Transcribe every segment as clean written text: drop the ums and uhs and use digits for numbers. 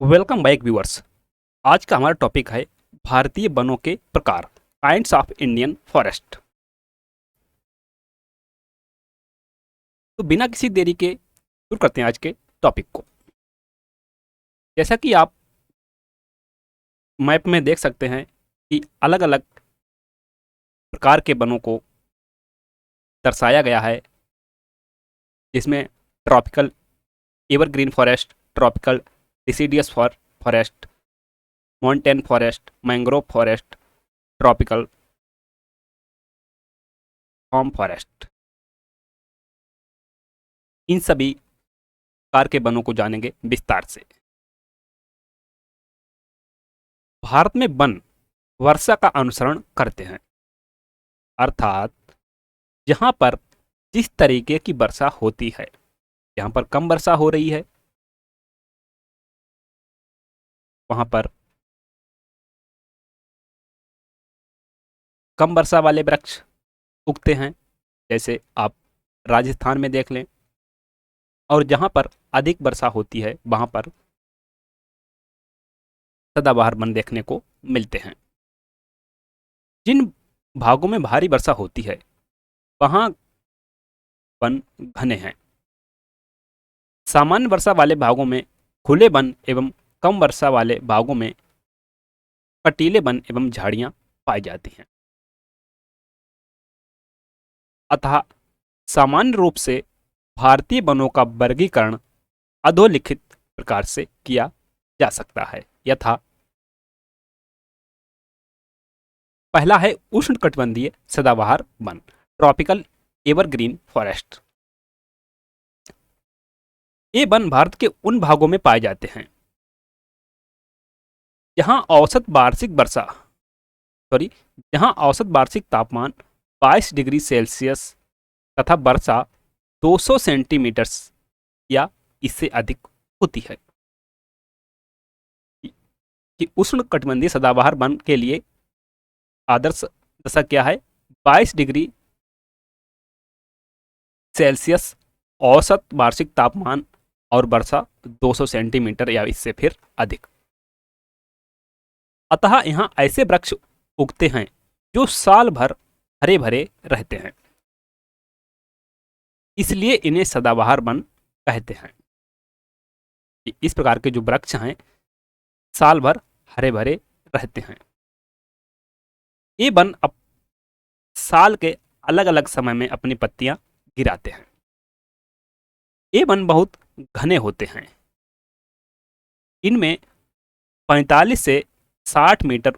Welcome back viewers. आज का हमारा टॉपिक है भारतीय वनों के प्रकार, काइंड्स ऑफ इंडियन फॉरेस्ट। तो बिना किसी देरी के शुरू करते हैं आज के टॉपिक को। जैसा कि आप मैप में देख सकते हैं कि अलग अलग प्रकार के वनों को दर्शाया गया है, जिसमें tropical evergreen forest, tropical deciduous forest, mountain forest, mangrove forest, tropical form forest. इन सभी प्रकार के वनों को जानेंगे विस्तार से। भारत में वन वर्षा का अनुसरण करते हैं, अर्थात जहां पर जिस तरीके की वर्षा होती है, जहां पर कम वर्षा हो रही है वहां पर कम वर्षा वाले वृक्ष उगते हैं, जैसे आप राजस्थान में देख लें। और जहां पर अधिक वर्षा होती है वहां पर सदाबहार वन देखने को मिलते हैं। जिन भागों में भारी वर्षा होती है वहां वन घने हैं। सामान्य वर्षा वाले भागों में खुले वन एवं कम वर्षा वाले भागों में कटीले वन एवं झाड़ियां पाई जाती हैं। अतः सामान्य रूप से भारतीय वनों का वर्गीकरण अधोलिखित प्रकार से किया जा सकता है, यथा पहला है उष्णकटिबंधीय सदाबहार वन, ट्रॉपिकल एवरग्रीन फॉरेस्ट। ये वन भारत के उन भागों में पाए जाते हैं जहां औसत वार्षिक वर्षा सॉरी जहां औसत वार्षिक तापमान 22 डिग्री सेल्सियस तथा वर्षा 200 सेंटीमीटर या इससे अधिक होती है। कि उष्णकटिबंधीय सदाबहार वन के लिए आदर्श दशा क्या है? 22 डिग्री सेल्सियस औसत वार्षिक तापमान और वर्षा 200 सेंटीमीटर या इससे फिर अधिक। अतः यहाँ ऐसे वृक्ष उगते हैं जो साल भर हरे भरे रहते हैं, इसलिए इन्हें सदाबहार वन कहते हैं। इस प्रकार के जो वृक्ष हैं साल भर हरे भरे रहते हैं। ये वन अब साल के अलग अलग समय में अपनी पत्तियां गिराते हैं। ये वन बहुत घने होते हैं। इनमें 45 से 60 मीटर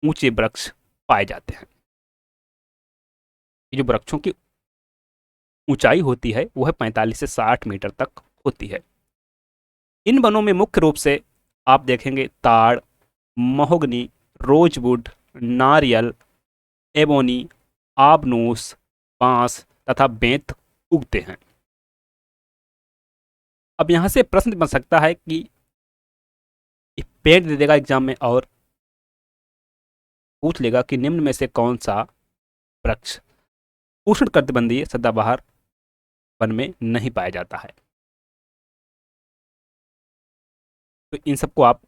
ऊंचे वृक्ष पाए जाते हैं। ये जो वृक्षों की ऊंचाई होती है वह 45 से 60 मीटर तक होती है। इन वनों में मुख्य रूप से आप देखेंगे ताड़, महोगनी, रोजवुड, नारियल, एबोनी, आबनूस, बांस तथा बेंत उगते हैं। अब यहां से प्रश्न बन सकता है कि पेड़ दे देगा एग्जाम में और पूछ लेगा कि निम्न में से कौन सा वृक्ष उष्णकटिबंधीय सदाबहार वन में नहीं पाया जाता है। तो इन सबको आप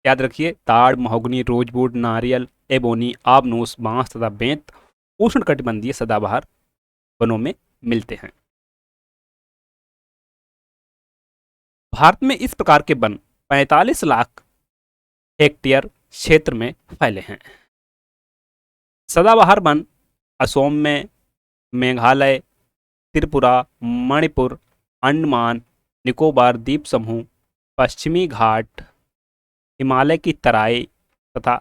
याद रखिए, ताड़, महोगनी, रोजवुड, नारियल, एबोनी, आबनूस, बांस तथा बेंत उष्णकटिबंधीय सदाबहार वनों में मिलते हैं। भारत में इस प्रकार के वन 45 लाख हेक्टेयर क्षेत्र में फैले हैं। सदाबहार वन असोम में, मेघालय, त्रिपुरा, मणिपुर, अंडमान निकोबार द्वीप समूह, पश्चिमी घाट, हिमालय की तराई तथा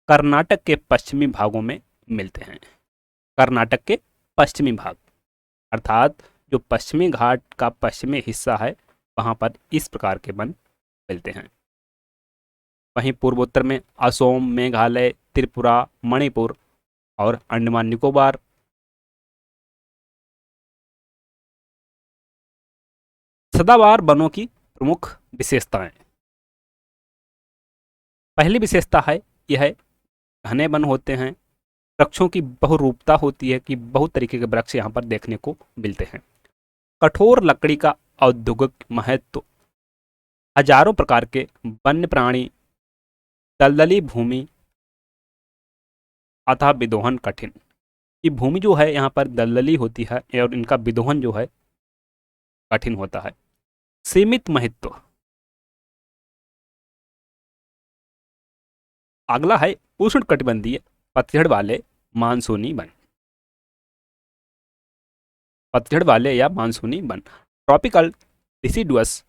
कर्नाटक के पश्चिमी भागों में मिलते हैं। कर्नाटक के पश्चिमी भाग अर्थात जो पश्चिमी घाट का पश्चिमी हिस्सा है वहां पर इस प्रकार के वन मिलते हैं। वहीं पूर्वोत्तर में असोम, मेघालय, त्रिपुरा, मणिपुर और अंडमान निकोबार। सदाबहार वनों की प्रमुख विशेषताएं। पहली विशेषता है यह घने वन होते हैं। वृक्षों की बहुरूपता होती है कि बहुत तरीके के वृक्ष यहाँ पर देखने को मिलते हैं। कठोर लकड़ी का औद्योगिक महत्व हजारों प्रकार के वन्य प्राणी, दलदली भूमि अतः विदोहन कठिन। ये भूमि जो है यहाँ पर दलदली होती है और इनका विदोहन जो है कठिन होता है। सीमित महत्व। अगला है उष्णकटिबंधीय पतझड़ वाले मानसूनी वन। पतझड़ वाले या मानसूनी वन, ट्रॉपिकल डिसिडुअस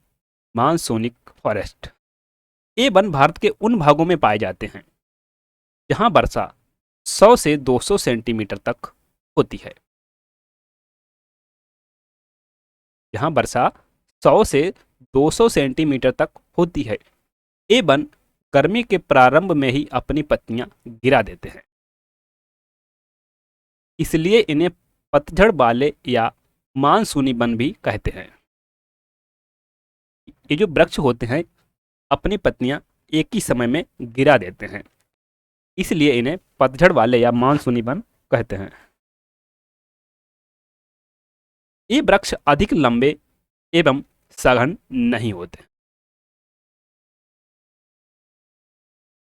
मानसूनिक फॉरेस्ट। ये वन भारत के उन भागों में पाए जाते हैं जहां वर्षा 100 से 200 सेंटीमीटर तक होती है। जहां वर्षा 100 से 200 सेंटीमीटर तक होती है। ये वन गर्मी के प्रारंभ में ही अपनी पत्तियां गिरा देते हैं, इसलिए इन्हें पतझड़ वाले या मानसूनी वन भी कहते हैं। ये जो वृक्ष होते हैं अपनी पत्तियां एक ही समय में गिरा देते हैं, इसलिए इन्हें पतझड़ वाले या मानसूनी वन कहते हैं। ये वृक्ष अधिक लंबे एवं सघन नहीं होते।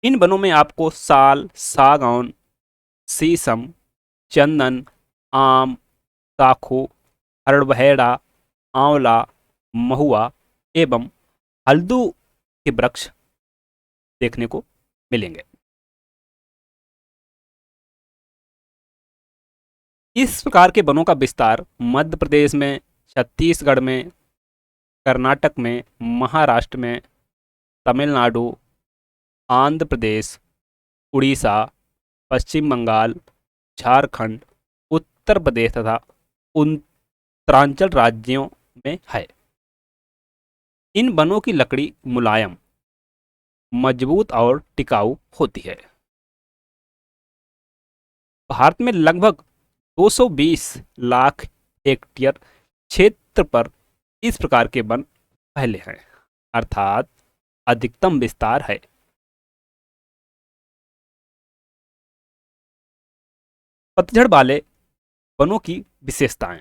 इन वनों में आपको साल, सागौन, शीशम, चंदन, आम, साखू, हरड़बहेड़ा, आंवला, महुआ एवं हल्दू के वृक्ष देखने को मिलेंगे। इस प्रकार के वनों का विस्तार मध्य प्रदेश में, छत्तीसगढ़ में, कर्नाटक में, महाराष्ट्र में, तमिलनाडु, आंध्र प्रदेश, उड़ीसा, पश्चिम बंगाल, झारखंड, उत्तर प्रदेश तथा उत्तरांचल राज्यों में है। इन वनों की लकड़ी मुलायम, मजबूत और टिकाऊ होती है। भारत में लगभग 220 लाख हेक्टेयर क्षेत्र पर इस प्रकार के वन फैले हैं, अर्थात अधिकतम विस्तार है। पतझड़ वाले वनों की विशेषताएं।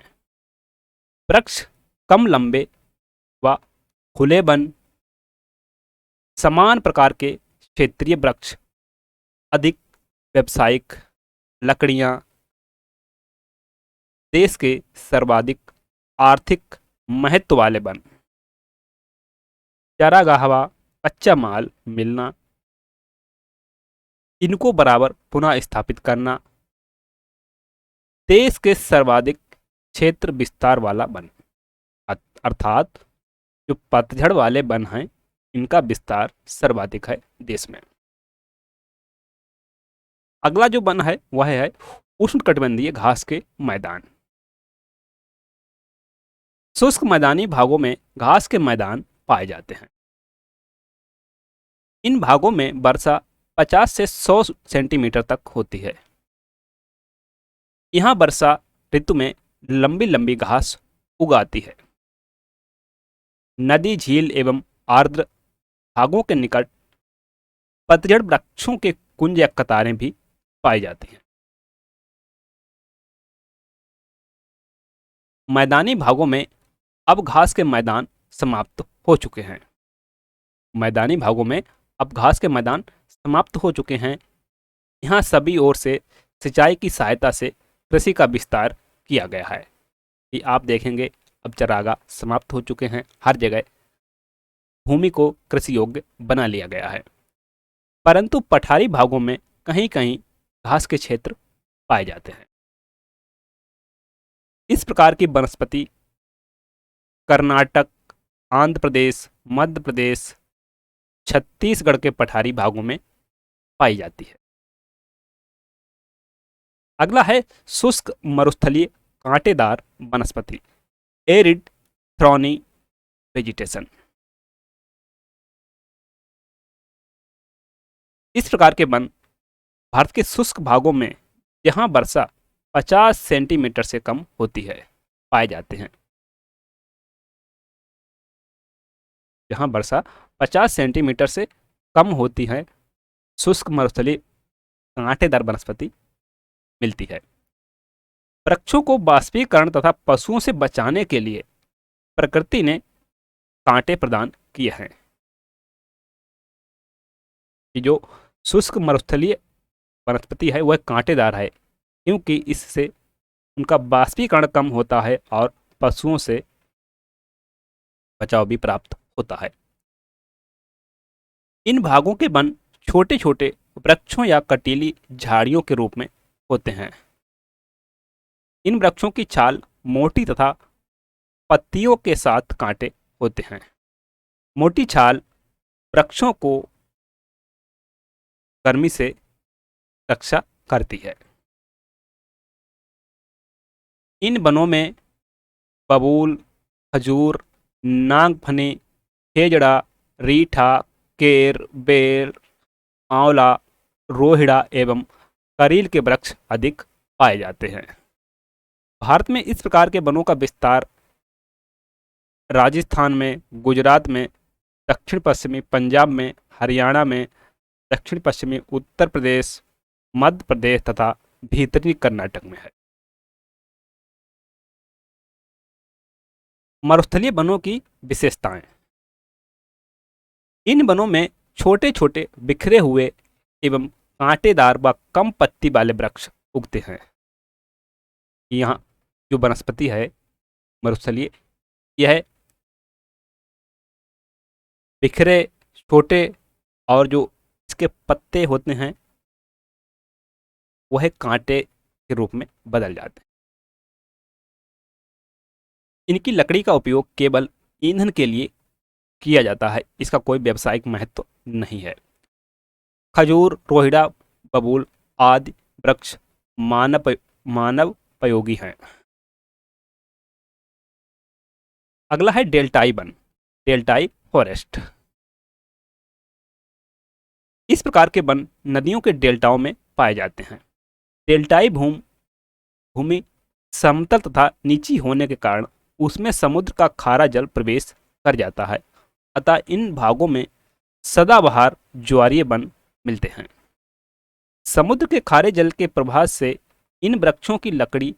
वृक्ष कम लंबे व खुले वन, समान प्रकार के क्षेत्रीय वृक्ष, अधिक व्यावसायिक लकड़ियां, देश के सर्वाधिक आर्थिक महत्व वाले वन, चारागाह व कच्चा माल मिलना, इनको बराबर पुनः स्थापित करना, देश के सर्वाधिक क्षेत्र विस्तार वाला वन, अर्थात जो पतझड़ वाले वन हैं इनका विस्तार सर्वाधिक है देश में। अगला जो वन है वह है उष्णकटिबंधीय घास के मैदान। शुष्क मैदानी भागों में घास के मैदान पाए जाते हैं। इन भागों में वर्षा 50 से 100 सेंटीमीटर तक होती है। यहाँ वर्षा ऋतु में लंबी लंबी घास उगाती है। नदी, झील एवं आर्द्र भागों के निकट पतझड़ वृक्षों के कुंज या कतारें भी पाई जाती हैं। मैदानी भागों में अब घास के मैदान समाप्त हो चुके हैं। मैदानी भागों में अब घास के मैदान समाप्त हो चुके हैं। यहाँ सभी ओर से सिंचाई की सहायता से कृषि का विस्तार किया गया है। कि आप देखेंगे अब चरागाह समाप्त हो चुके हैं, हर जगह भूमि को कृषि योग्य बना लिया गया है। परंतु पठारी भागों में कहीं कहीं घास के क्षेत्र पाए जाते हैं। इस प्रकार की वनस्पति कर्नाटक, आंध्र प्रदेश, मध्य प्रदेश, छत्तीसगढ़ के पठारी भागों में पाई जाती है। अगला है शुष्क मरुस्थलीय कांटेदार वनस्पति, एरिड थ्रॉनी वेजिटेशन। इस प्रकार के वन भारत के शुष्क भागों में जहां वर्षा 50 सेंटीमीटर से कम होती है पाए जाते हैं। जहां वर्षा 50 सेंटीमीटर से कम होती है, शुष्क मरुस्थलीय कांटेदार वनस्पति मिलती है। वृक्षों को बाष्पीकरण तथा पशुओं से बचाने के लिए प्रकृति ने कांटे प्रदान किए हैं। कि जो शुष्क मरुस्थलीय वनस्पति है वह कांटेदार है, क्योंकि इससे उनका बाष्पीकरण कम होता है और पशुओं से बचाव भी प्राप्त होता है। इन भागों के वन छोटे छोटे वृक्षों या कटीली झाड़ियों के रूप में होते हैं। इन वृक्षों की छाल मोटी तथा पत्तियों के साथ कांटे होते हैं। मोटी छाल वृक्षों को गर्मी से रक्षा करती है। इन वनों में बबूल, खजूर, नागफनी, खेजड़ा, रीठा, केर, बेर, आंवला, रोहिड़ा एवं करील के वृक्ष अधिक पाए जाते हैं। भारत में इस प्रकार के वनों का विस्तार राजस्थान में, गुजरात में, दक्षिण पश्चिमी पंजाब में, हरियाणा में, दक्षिण पश्चिमी उत्तर प्रदेश, मध्य प्रदेश तथा भीतरी कर्नाटक में है। मरुस्थलीय वनों की विशेषताएं। इन वनों में छोटे छोटे बिखरे हुए एवं कांटेदार व कम पत्ती वाले वृक्ष उगते हैं। यहाँ जो वनस्पति है मरुस्थलीय, यह बिखरे छोटे और जो इसके पत्ते होते हैं वह कांटे के रूप में बदल जाते हैं। इनकी लकड़ी का उपयोग केवल ईंधन के लिए किया जाता है, इसका कोई व्यावसायिक महत्व नहीं है। खजूर, रोहिड़ा, बबूल आदि वृक्ष मानवोपयोगी हैं। अगला है डेल्टाई वन, डेल्टाई फॉरेस्ट। इस प्रकार के वन नदियों के डेल्टाओं में पाए जाते हैं। डेल्टाई भूमि समतल तथा नीची होने के कारण उसमें समुद्र का खारा जल प्रवेश कर जाता है, अतः इन भागों में सदाबहार ज्वारीय वन मिलते हैं। समुद्र के खारे जल के प्रभाव से इन वृक्षों की लकड़ी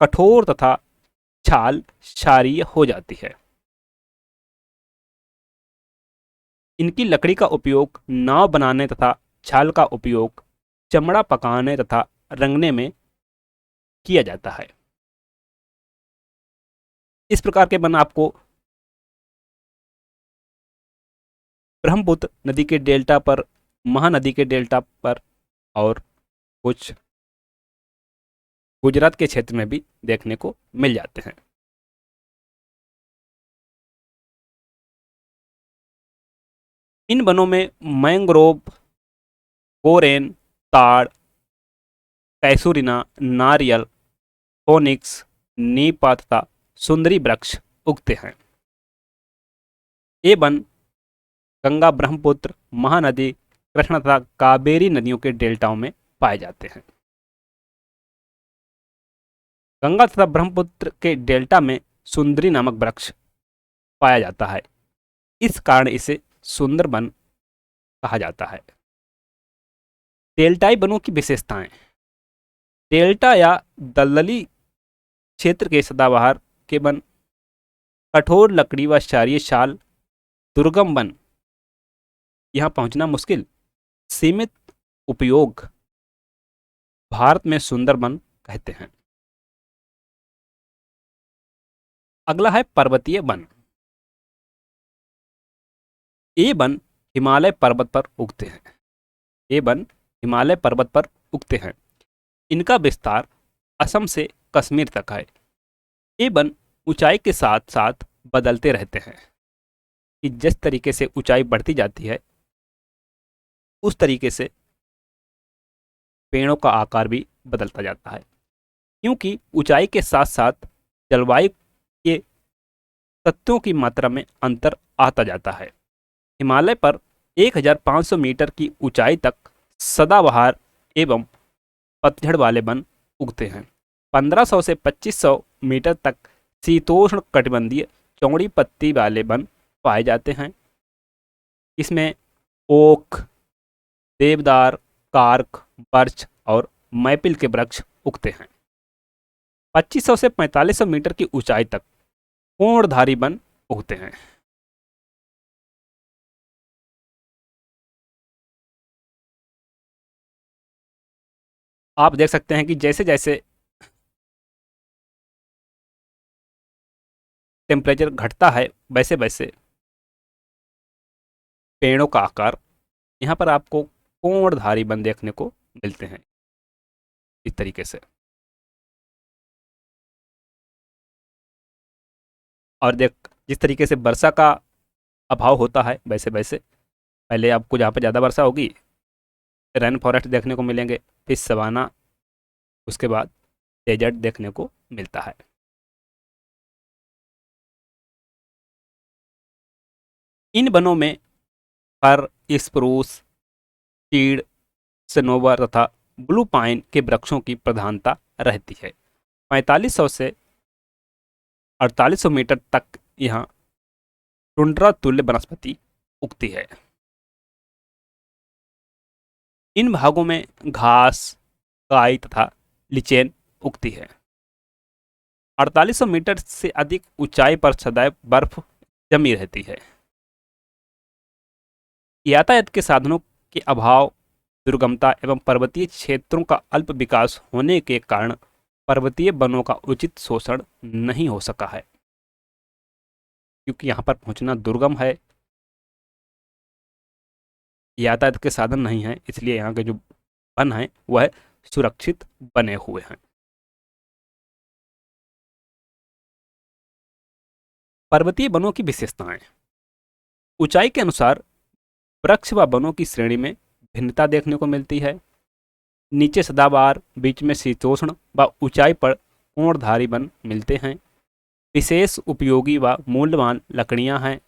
कठोर तथा छाल क्षारीय हो जाती है। इनकी लकड़ी का उपयोग नाव बनाने तथा छाल का उपयोग चमड़ा पकाने तथा रंगने में किया जाता है। इस प्रकार के वन आपको ब्रह्मपुत्र नदी के डेल्टा पर, महानदी के डेल्टा पर और कुछ गुजरात के क्षेत्र में भी देखने को मिल जाते हैं। इन वनों में मैंग्रोव, गोरेन, ताड़, कैसूरिना, नारियल, फोनिक्स, नीपा तथा सुंदरी वृक्ष उगते हैं। ये वन गंगा, ब्रह्मपुत्र, महानदी, कृष्णा तथा कावेरी नदियों के डेल्टाओं में पाए जाते हैं। गंगा तथा ब्रह्मपुत्र के डेल्टा में सुंदरी नामक वृक्ष पाया जाता है, इस कारण इसे सुंदर वन कहा जाता है। डेल्टाई वनों की विशेषताएं। डेल्टा या दलदली क्षेत्र के सदाबहार के वन कठोर लकड़ी व क्षारीय छाल, दुर्गम वन, यहाँ पहुंचना मुश्किल, सीमित उपयोग, भारत में सुंदर वन कहते हैं। अगला है पर्वतीय वन। ये वन हिमालय पर्वत पर उगते हैं। ये वन हिमालय पर्वत पर उगते हैं। इनका विस्तार असम से कश्मीर तक है। ये वन ऊंचाई के साथ साथ बदलते रहते हैं कि जिस तरीके से ऊंचाई बढ़ती जाती है उस तरीके से पेड़ों का आकार भी बदलता जाता है, क्योंकि ऊंचाई के साथ साथ जलवायु के तत्वों की मात्रा में अंतर आता जाता है। हिमालय पर 1500 मीटर की ऊंचाई तक सदाबहार एवं पतझड़ वाले वन उगते हैं। 1500 से 2500 मीटर तक शीतोष्ण कटिबंधीय चौड़ी पत्ती वाले वन पाए जाते हैं। इसमें ओक, देवदार, कार्क, बर्च और मैपिल के वृक्ष उगते हैं। 2500 से 4500 मीटर की ऊंचाई तक कोणधारी वन उगते हैं। आप देख सकते हैं कि जैसे जैसे टेम्परेचर घटता है वैसे वैसे पेड़ों का आकार, यहाँ पर आपको कोणधारी वन देखने को मिलते हैं इस तरीके से। और देख, जिस तरीके से वर्षा का अभाव होता है वैसे वैसे पहले आपको जहाँ पर ज़्यादा वर्षा होगी रेन फॉरेस्ट देखने को मिलेंगे, फिर सवाना, उसके बाद डेजर्ट देखने को मिलता है। इन वनों में फर, स्प्रूस, चीड़, सनोवर तथा ब्लू पाइन के वृक्षों की प्रधानता रहती है। 4500 से 4800 मीटर तक यहाँ टुंड्रा तुल्य वनस्पति उगती है। इन भागों में घास, काई तथा लिचेन उगती है। 4800 मीटर से अधिक ऊंचाई पर सदैव बर्फ जमी रहती है। यातायात के साधनों के अभाव, दुर्गमता एवं पर्वतीय क्षेत्रों का अल्प विकास होने के कारण पर्वतीय वनों का उचित शोषण नहीं हो सका है। क्योंकि यहाँ पर पहुंचना दुर्गम है, यातायात के साधन नहीं है, इसलिए यहाँ के जो वन हैं वह सुरक्षित बने हुए हैं। पर्वतीय वनों की विशेषताएं। ऊंचाई के अनुसार वृक्ष व वनों की श्रेणी में भिन्नता देखने को मिलती है। नीचे सदाबहार, बीच में शीतोष्ण व ऊंचाई पर कोणधारी वन मिलते हैं। विशेष उपयोगी व मूल्यवान लकड़ियां हैं।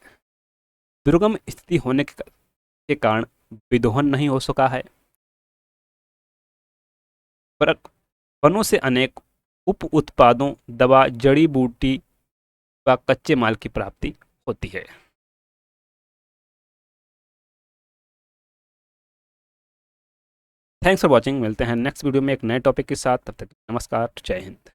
दुर्गम स्थिति होने के कारण विदोहन नहीं हो सका है। वनों से अनेक उप उत्पादों, दवा, जड़ी बूटी व कच्चे माल की प्राप्ति होती है। Thanks for watching. मिलते हैं नेक्स्ट वीडियो में एक नए टॉपिक के साथ। तब तक नमस्कार, जय हिंद।